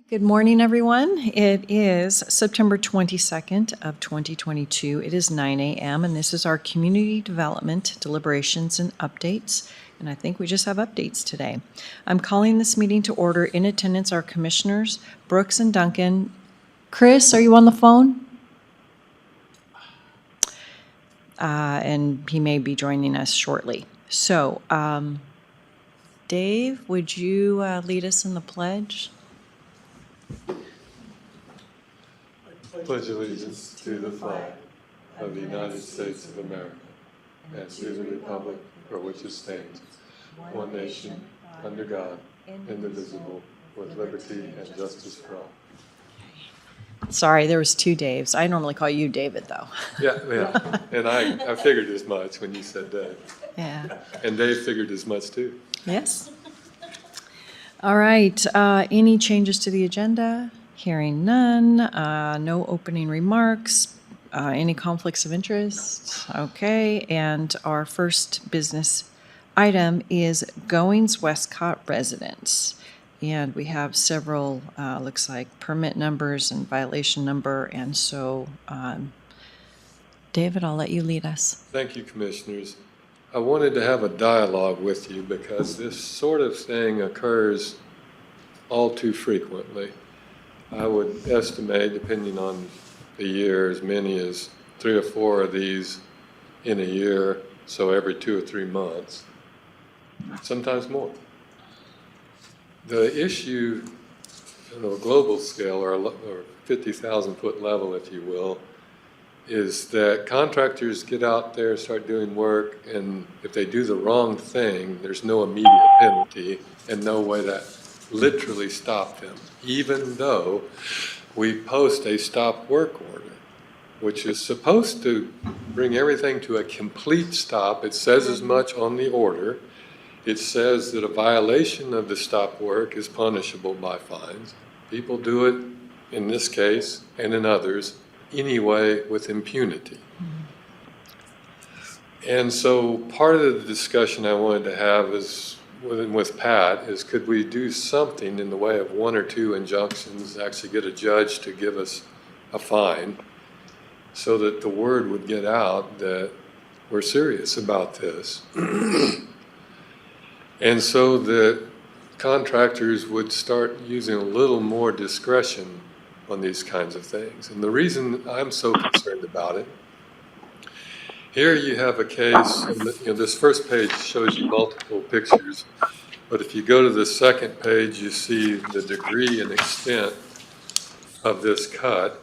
Good morning, everyone. It is September 22nd of 2022. It is 9 a.m. and this is our community development deliberations and updates. And I think we just have updates today. I'm calling this meeting to order. In attendance are Commissioners Brooks and Duncan. Chris, are you on the phone? And he may be joining us shortly. So, Dave, would you lead us in the pledge? Pledge allegiance to the flag of the United States of America and to the republic for which it stands, one nation, under God, indivisible, with liberty and justice for all. Sorry, there was two Daves. I normally call you David, though. Yeah. And I figured as much when you said Dave. Yeah. And Dave figured as much too. Yes. All right. Any changes to the agenda? Hearing none. No opening remarks. Any conflicts of interest? Okay. And our first business item is Goings Westcott Residence. And we have several, looks like permit numbers and violation number. And so, David, I'll let you lead us. Thank you, Commissioners. I wanted to have a dialogue with you because this sort of thing occurs all too frequently. I would estimate, depending on the year, as many as 3 or 4 of these in a year, so every 2 or 3 months, sometimes more. The issue on a global scale, or 50,000 foot level, if you will, is that contractors get out there, start doing work, and if they do the wrong thing, there's no immediate penalty and no way to literally stop them, even though we post a stop work order, which is supposed to bring everything to a complete stop. It says as much on the order. It says that a violation of the stop work is punishable by fines. People do it in this case and in others anyway with impunity. And so part of the discussion I wanted to have is with Pat is, could we do something in the way of 1 or 2 injunctions, actually get a judge to give us a fine so that the word would get out that we're serious about this. And so that contractors would start using a little more discretion on these kinds of things. And the reason I'm so concerned about it, here you have a case, and this first page shows you multiple pictures, but if you go to the second page, you see the degree and extent of this cut,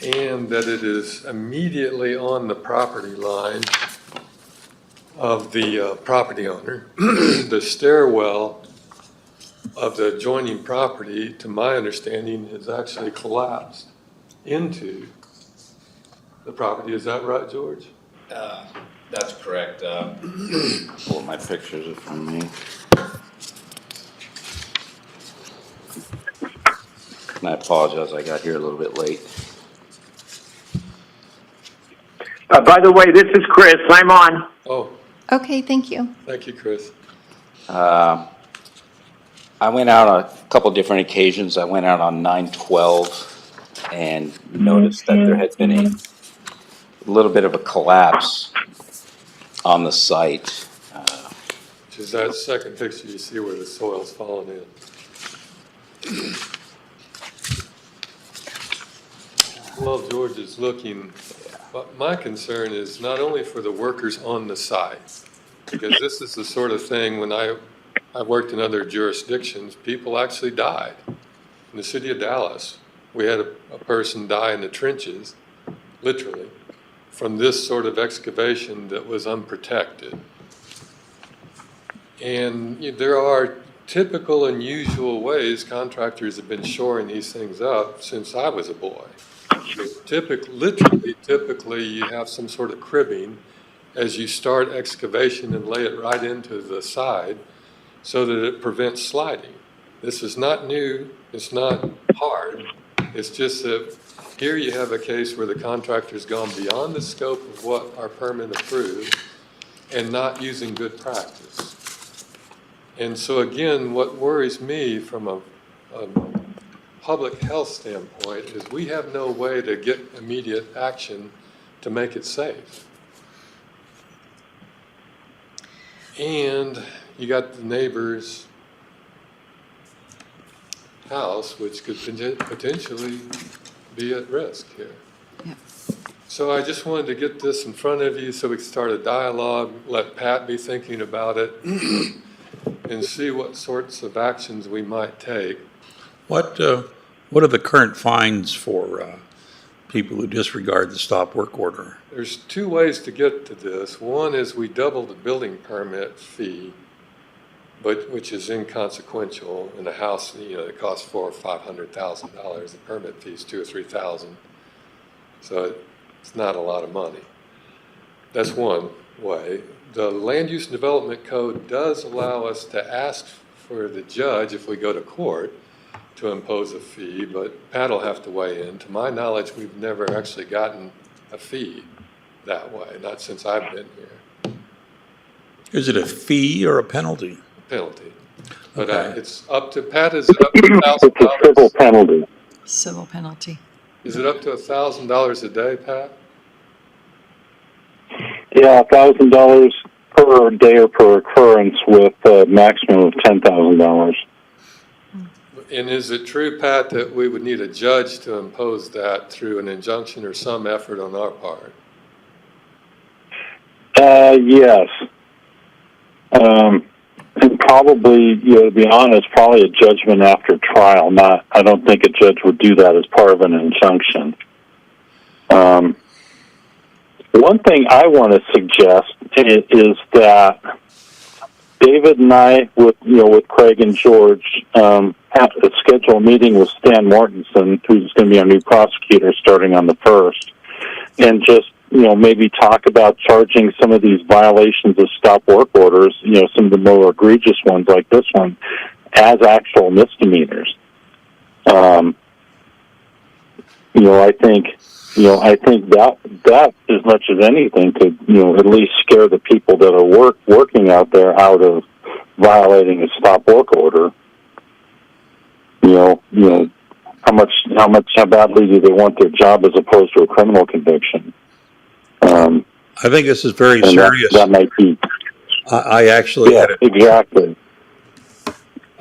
and that it is immediately on the property line of the property owner. The stairwell of the adjoining property, to my understanding, has actually collapsed into the property. Is that right, George? That's correct. Pull my pictures from me. And I apologize, I got here a little bit late. By the way, this is Chris. I'm on. Oh, Okay, thank you. thank you, Chris. I went out on a couple different occasions. I went out on 9/12 and noticed that there had been a little bit of a collapse on the site. Which is that second picture you see where the soil's fallen in. Well, George is looking, but my concern is not only for the workers on the site, because this is the sort of thing when I worked in other jurisdictions, people actually died. In the city of Dallas, we had a person die in the trenches, literally, from this sort of excavation that was unprotected. And there are typical and usual ways contractors have been shoring these things up since I was a boy. Typically, you have some sort of cribbing as you start excavation and lay it right into the side so that it prevents sliding. This is not new, it's not hard, it's just that here you have a case where the contractor's gone beyond the scope of what our permit approved and not using good practice. And so again, what worries me from a public health standpoint is we have no way to get immediate action to make it safe. And you got the neighbor's house, which could potentially be at risk here. Yeah. So I just wanted to get this in front of you so we could start a dialogue, let Pat be thinking about it, and see what sorts of actions we might take. What are the current fines for people who disregard the stop work order? There's two ways to get to this. One is we double the building permit fee, which is inconsequential in a house, that costs $400,000 or $500,000. The permit fee is $2,000 or $3,000, so it's not a lot of money. That's one way. The Land Use and Development Code does allow us to ask for the judge, if we go to court, to impose a fee, but Pat will have to weigh in. To my knowledge, we've never actually gotten a fee that way, not since I've been here. Is it a fee or a penalty? Penalty. But Okay. it's up to, Pat, is it up to It's a civil $1,000? penalty. Civil penalty. Is it up to $1,000 a day, Pat? Yeah, $1,000 per day or per occurrence with a maximum of $10,000. And is it true, Pat, that we would need a judge to impose that through an injunction or some effort on our part? Yes. And probably, to be honest, probably a judgment after trial. I don't think a judge would do that as part of an injunction. One thing I want to suggest is that David and I, with Craig and George, have to schedule a meeting with Stan Mortensen, who's going to be our new prosecutor starting on the 1st, and just maybe talk about charging some of these violations of stop work orders, some of the more egregious ones like this one, as actual misdemeanors. I think that as much as anything could, at least scare the people that are working out there out of violating a stop work order. How badly do they want their job as opposed to a criminal conviction? I think this is very And serious. that might be. I actually Yeah, had a, exactly.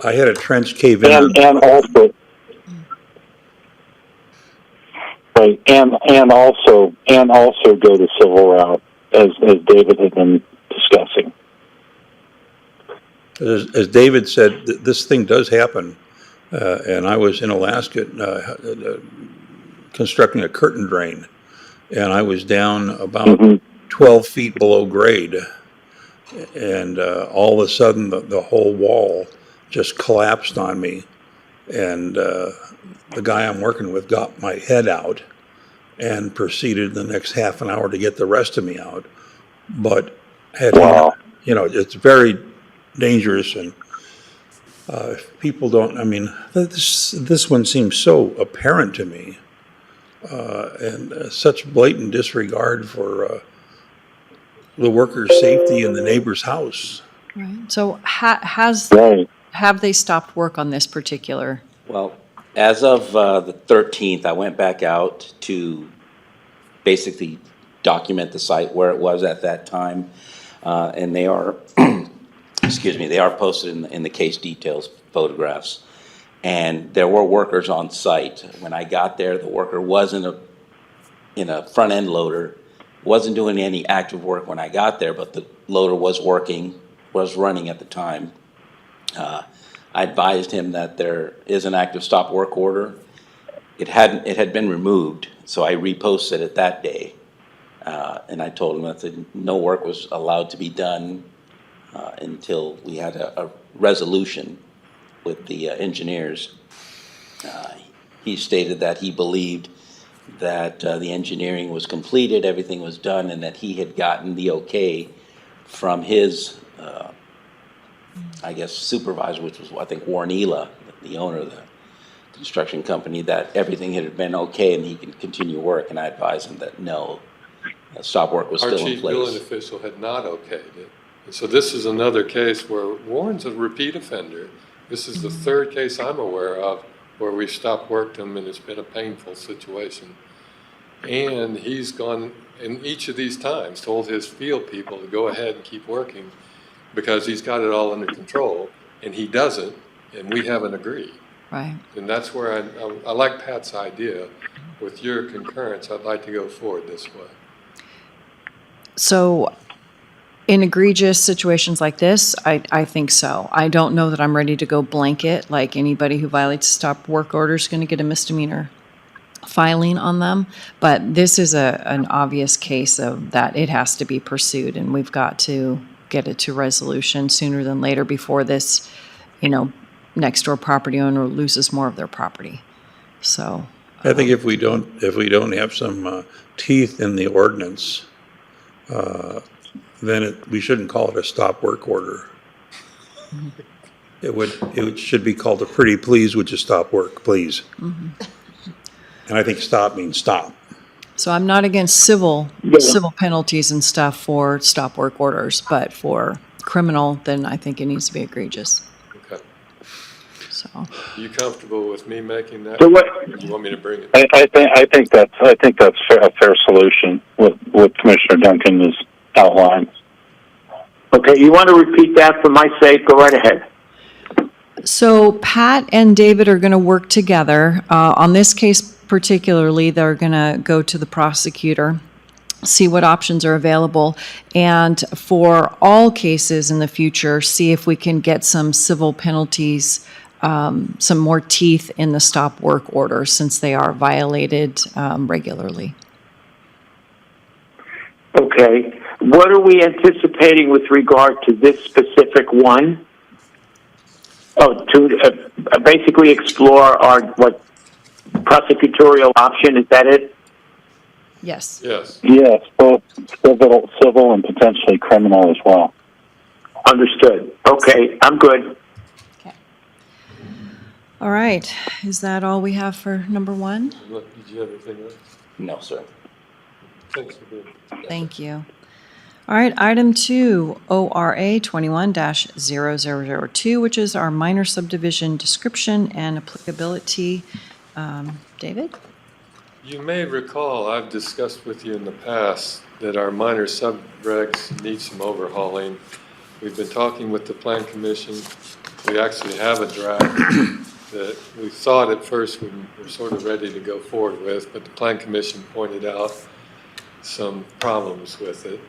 I had a trench cave in. And also, right, and also go the civil route as David had been discussing. As David said, this thing does happen. And I was in Alaska constructing a curtain drain, and I was down about 12 feet below grade, and all of a sudden the whole wall just collapsed on me, and the guy I'm working with got my head out and proceeded the next half an hour to get the rest of me out. But it's very dangerous, and if people don't, this one seems so apparent to me, and such blatant disregard for the worker's safety in the neighbor's house. Right. So have they stopped work on this particular? Well, as of the 13th, I went back out to basically document the site where it was at that time, and they are, they are posted in the case details photographs. And there were workers on site. When I got there, the worker was in a front end loader, wasn't doing any active work when I got there, but the loader was running at the time. I advised him that there is an active stop work order. It had been removed, so I reposted it that day. And I told him that no work was allowed to be done until we had a resolution with the engineers. He stated that he believed that the engineering was completed, everything was done, and that he had gotten the okay from his, supervisor, which was, I think, Warnella, the owner of the construction company, that everything had been okay and he could continue work. And I advised him that no, stop work was still in Our chief place. building official had not okayed it. And so this is another case where Warren's a repeat offender. This is the third case I'm aware of where we stopped worked them, and it's been a painful situation. And he's gone, in each of these times, told his field people to go ahead and keep working because he's got it all under control, and he doesn't, and we haven't agreed. Right. And that's where I like Pat's idea. With your concurrence, I'd like to go forward this way. So in egregious situations like this, I think so. I don't know that I'm ready to go blanket, like anybody who violates a stop work order is going to get a misdemeanor filing on them. But this is an obvious case of that it has to be pursued, and we've got to get it to resolution sooner than later before this, next door property owner loses more of their property. So I think if we don't have some teeth in the ordinance, then we shouldn't call it a stop work order. It should be called a pretty please, would you stop work, please? And I think stop means stop. So I'm not against civil penalties and stuff for stop work orders, but for criminal, then I think it needs to be egregious. Okay. So Are you comfortable with me making that? So what- Or do you want me to bring it? I think that's a fair solution. What Commissioner Duncan has outlined. Okay, you want to repeat that for my sake? Go right ahead. So Pat and David are going to work together. On this case particularly, they're going to go to the prosecutor, see what options are available, and for all cases in the future, see if we can get some civil penalties, some more teeth in the stop work order since they are violated regularly. Okay. What are we anticipating with regard to this specific one? Oh, to basically explore what prosecutorial option, is that it? Yes. Yes. Yes, both civil and potentially criminal as well. Understood. Okay, I'm good. Okay. All right. Is that all we have for number one? Look, did you have anything else? No, sir. Thanks for doing it. Thank you. All right, item 2, ORA 21-0002, which is our minor subdivision description and applicability. David? You may recall, I've discussed with you in the past that our minor subregs need some overhauling. We've been talking with the Plan Commission. We actually have a draft that we thought at first we were sort of ready to go forward with, but the Plan Commission pointed out some problems with it.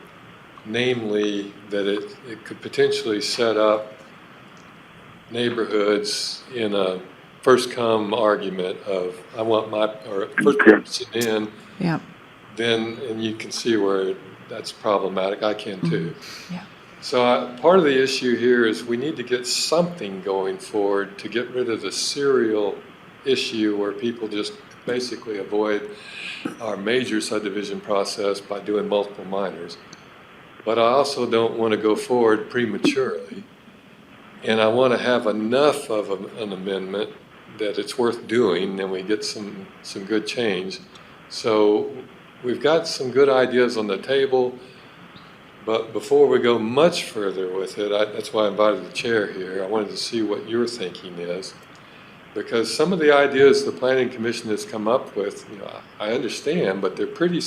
Namely, that it could potentially set up neighborhoods in a first-come argument of, I want my, or first person in, Yeah. then, and you can see where that's problematic. I can too. Yeah. So part of the issue here is we need to get something going forward to get rid of the serial issue where people just basically avoid our major subdivision process by doing multiple minors. But I also don't want to go forward prematurely. And I want to have enough of an amendment that it's worth doing, and we get some good change. So we've got some good ideas on the table, but before we go much further with it, that's why I invited the chair here. I wanted to see what your thinking is. Because some of the ideas the Planning Commission has come up with, I understand, but they're pretty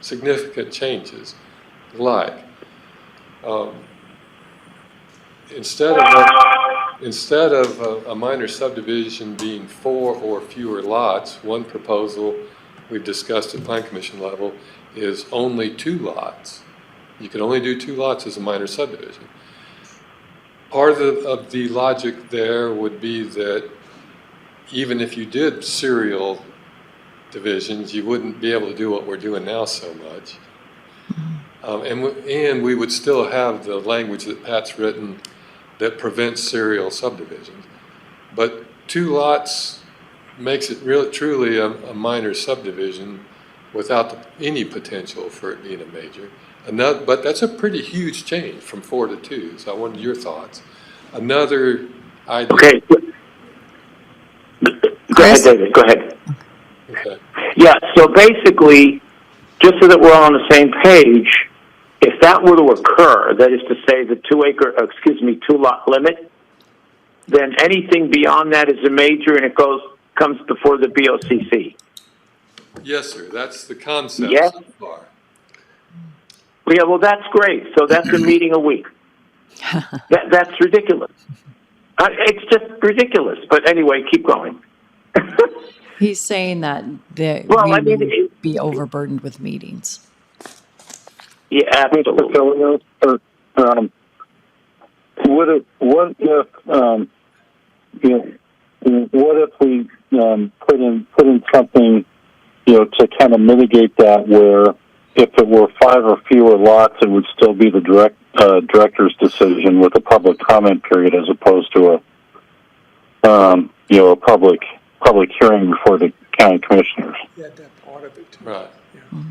significant changes. Like, instead of a minor subdivision being 4 or fewer lots, one proposal we've discussed at Plan Commission level is only 2 lots. You can only do 2 lots as a minor subdivision. Part of the logic there would be that even if you did serial divisions, you wouldn't be able to do what we're doing now so much. And we would still have the language that Pat's written that prevents serial subdivisions. But 2 lots makes it truly a minor subdivision without any potential for it being a major. But that's a pretty huge change from 4 to 2, so I wanted your thoughts. Another idea. Okay. Go ahead, David. Go ahead. Okay. Yeah, so basically, just so that we're all on the same page, if that were to occur, that is to say the 2 lot limit, then anything beyond that is a major, and it comes before the BOCC. Yes, sir, that's the concept Yes. so far. Yeah, well, that's great. So that's a meeting a week. That's ridiculous. It's just ridiculous. But anyway, keep going. He's saying that Well, we I mean, would be overburdened with meetings. Yeah, absolutely. What if we put in something, to kind of mitigate that, where if it were 5 or fewer lots, it would still be the director's decision with a public comment period, as opposed to a public hearing before the county commissioners. Yeah, that part of it too. Right. Yeah.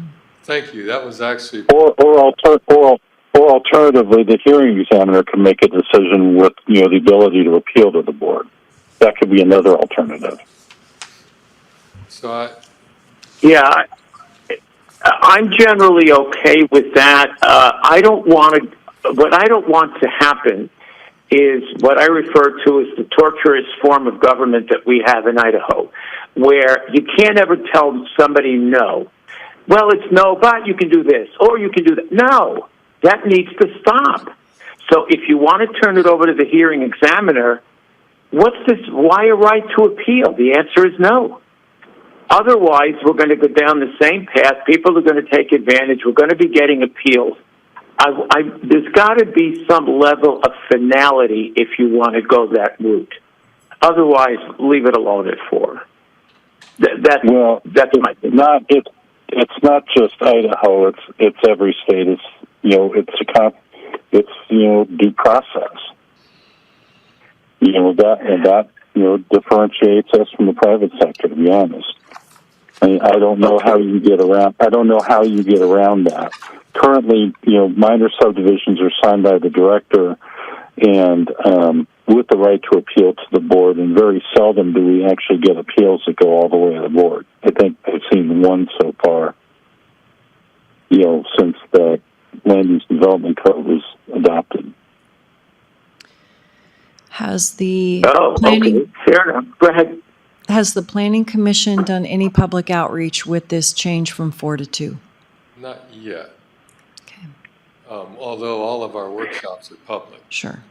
Thank you, that was actually, Or alternatively, the hearing examiner can make a decision with, the ability to appeal to the board. That could be another alternative. so I'm generally okay with that. What I don't want to happen is what I refer to as the torturous form of government that we have in Idaho, where you can't ever tell somebody no. Well, it's no, but you can do this, or you can do that. No, that needs to stop. So if you want to turn it over to the hearing examiner, what's this? Why a right to appeal? The answer is no. Otherwise, we're going to go down the same path. People are going to take advantage. We're going to be getting appeals. There's got to be some level of finality if you want to go that route. Otherwise, leave it alone at 4. That's my opinion. It's not just Idaho. It's every state. It's due process. That differentiates us from the private sector, to be honest. I don't know how you get around. That. Currently, minor subdivisions are signed by the director, and with the right to appeal to the board. And very seldom do we actually get appeals that go all the way to the board. I think I've seen one so far. Since the Land Use Development Code was adopted. Has the Okay, fair enough. Go ahead. Has the Planning Commission done any public outreach with this change from 4 to 2? not yet, Okay, although all of our workshops are public. sure.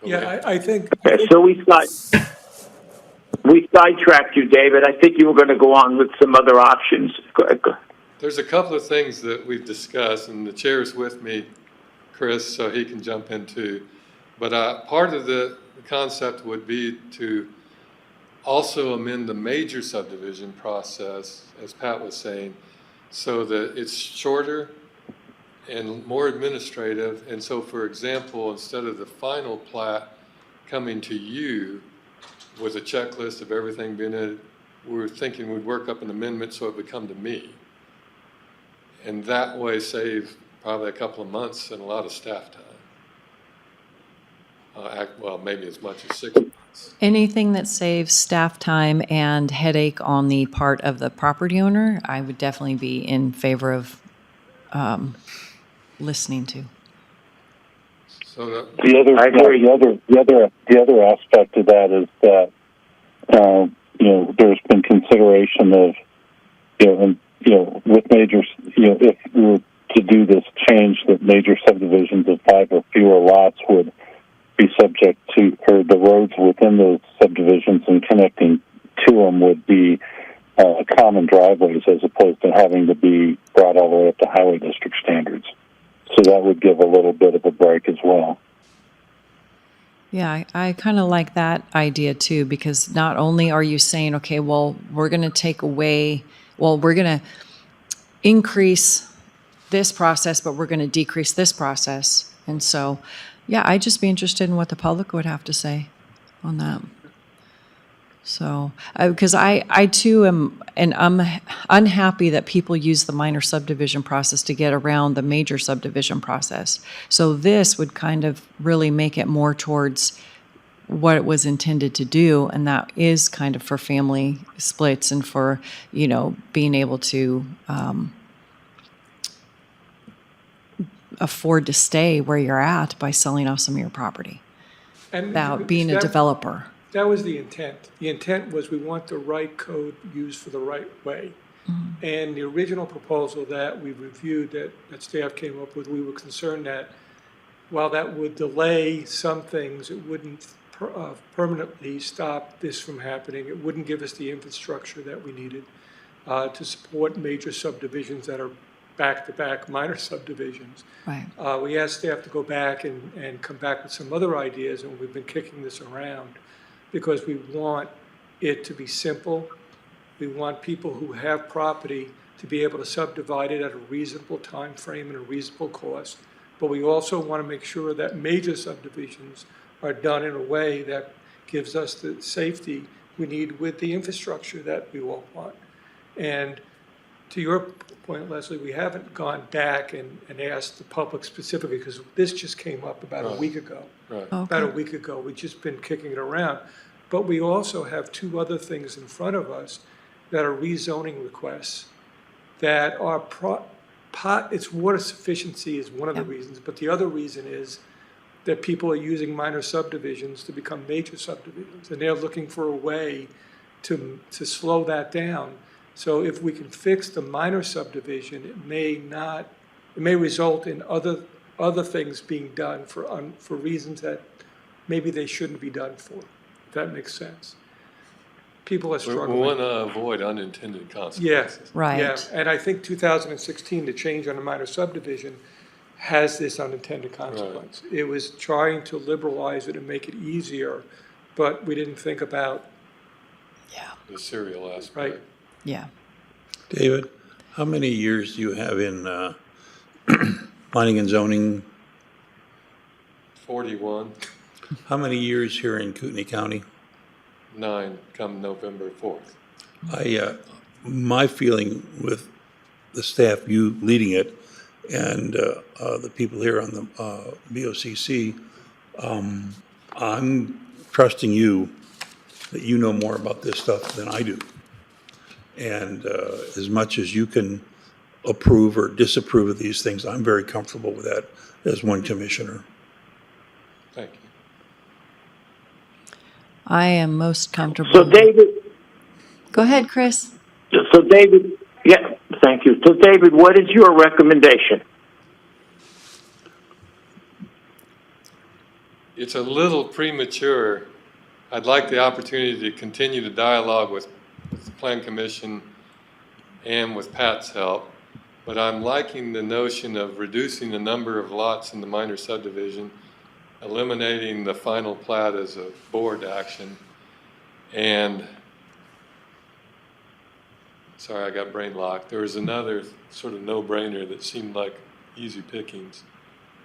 Yeah, I think. Okay, so we sidetracked you, David. I think you were going to go on with some other options. Go ahead. There's a couple of things that we've discussed, and the chair's with me, Chris, so he can jump in too. But part of the concept would be to also amend the major subdivision process, as Pat was saying, so that it's shorter and more administrative. And so, for example, instead of the final plat coming to you with a checklist of everything being in it, we're thinking we'd work up an amendment so it would come to me. And that way save probably a couple of months and a lot of staff time. Well, maybe as much as 6 months. Anything that saves staff time and headache on the part of the property owner, I would definitely be in favor of listening to. So that, The other aspect of that is that there's been consideration of with major if we were to do this change, that major subdivisions of 5 or fewer lots would be subject to, or the roads within those subdivisions and connecting to them would be common driveways, as opposed to having to be brought all the way up to highway district standards. So that would give a little bit of a break as well. Yeah, I kind of like that idea too, because not only are you saying, okay, well, we're going to increase this process, but we're going to decrease this process. And so, yeah, I'd just be interested in what the public would have to say on that. So, because I too am, and I'm unhappy that people use the minor subdivision process to get around the major subdivision process. So this would kind of really make it more towards what it was intended to do, and that is kind of for family splits and for, being able to afford to stay where you're at by selling off some of your property. And about being a that- developer. That was the intent. The intent was we want the right code used for the right way. And the original proposal that we reviewed, that staff came up with, we were concerned that while that would delay some things, it wouldn't permanently stop this from happening. It wouldn't give us the infrastructure that we needed to support major subdivisions that are back-to-back minor subdivisions. Right. We asked staff to go back and come back with some other ideas, and we've been kicking this around because we want it to be simple. We want people who have property to be able to subdivide it at a reasonable time frame and a reasonable cost. But we also want to make sure that major subdivisions are done in a way that gives us the safety we need with the infrastructure that we all want. And to your point, Leslie, we haven't gone back and asked the public specifically, because this just came up about a week ago. Right. About a week ago, we've just been kicking it around. But we also have two other things in front of us that are rezoning requests that are it's water sufficiency is one of the reasons, but the other reason is that people are using minor subdivisions to become major subdivisions, and they're looking for a way to slow that down. So if we can fix the minor subdivision, it may result in other things being done for reasons that maybe they shouldn't be done for. If that makes sense. People are We struggling. want to avoid unintended Yeah, consequences. Right. yeah, and I think 2016, the change on a minor subdivision has this unintended consequence. It was trying to liberalize it and make it easier, but we didn't think about, The serial aspect. right? Yeah. David, how many years do you have in planning and zoning? 41, How many years here in Kootenai County? 9, come November 4th. My feeling with the staff, you leading it, and the people here on the BOCC, I'm trusting you that you know more about this stuff than I do. And as much as you can approve or disapprove of these things, I'm very comfortable with that as one commissioner. Thank you. I am most comfortable. So David, Go ahead, Chris. yeah, thank you. So David, what is your recommendation? It's a little premature. I'd like the opportunity to continue the dialogue with the Plan Commission and with Pat's help, but I'm liking the notion of reducing the number of lots in the minor subdivision, eliminating the final plat as a board action, and, sorry, I got brain locked. There was another sort of no-brainer that seemed like easy pickings.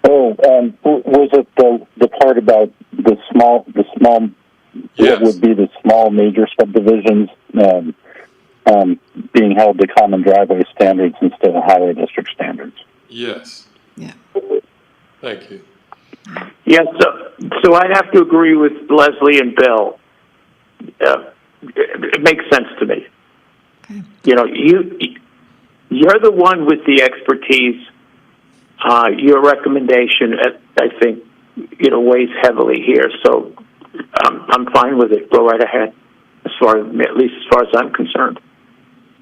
Oh, was it the part about the small Yes. what would be the small major subdivisions being held to common driveway standards instead of highway district standards? Yes. Yeah. Thank you. Yes, so I'd have to agree with Leslie and Bill. It makes sense to me. Okay. You know, you're the one with the expertise. Your recommendation, I think, weighs heavily here. So I'm fine with it. Go right ahead, at least as far as I'm concerned.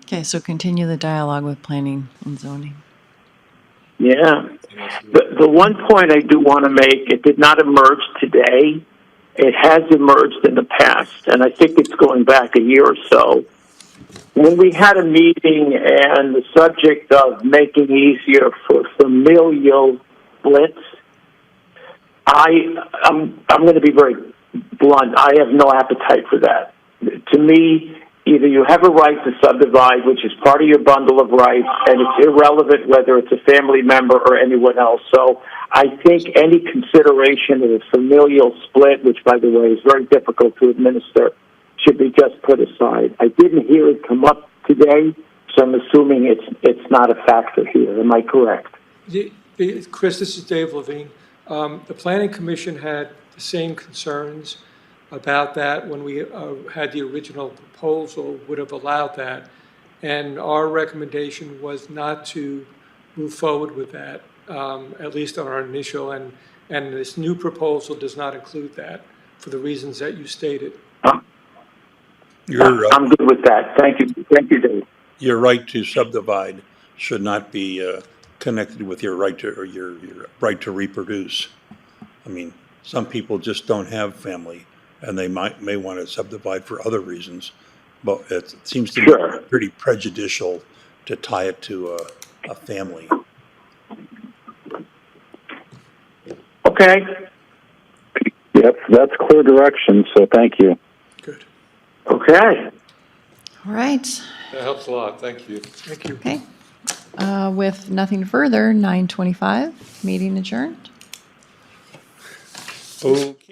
Okay, so continue the dialogue with planning and zoning. Yeah. The one point I do want to make, it did not emerge today. It has emerged in the past, and I think it's going back a year or so. When we had a meeting and the subject of making easier for familial splits, I'm going to be very blunt. I have no appetite for that. To me, either you have a right to subdivide, which is part of your bundle of rights, and it's irrelevant whether it's a family member or anyone else. So I think any consideration of a familial split, which, by the way, is very difficult to administer, should be just put aside. I didn't hear it come up today, so I'm assuming it's not a factor here. Am I correct? Chris, this is Dave Levine. The Planning Commission had the same concerns about that when we had the original proposal, would have allowed that. And our recommendation was not to move forward with that, at least on our initial, and this new proposal does not include that. for the reasons that you stated. I'm good with that. Thank you, Dave. Your right to subdivide should not be connected with your right to, or your right to reproduce. I mean, some people just don't have family, and they may want to subdivide for other reasons, but it seems to Sure. be pretty prejudicial to tie it to a family. Okay. Yep, that's clear direction, so thank you. Good. Okay. All right, That helps a lot, thank you. Thank you. okay. With nothing further, 9:25, meeting adjourned. Okay.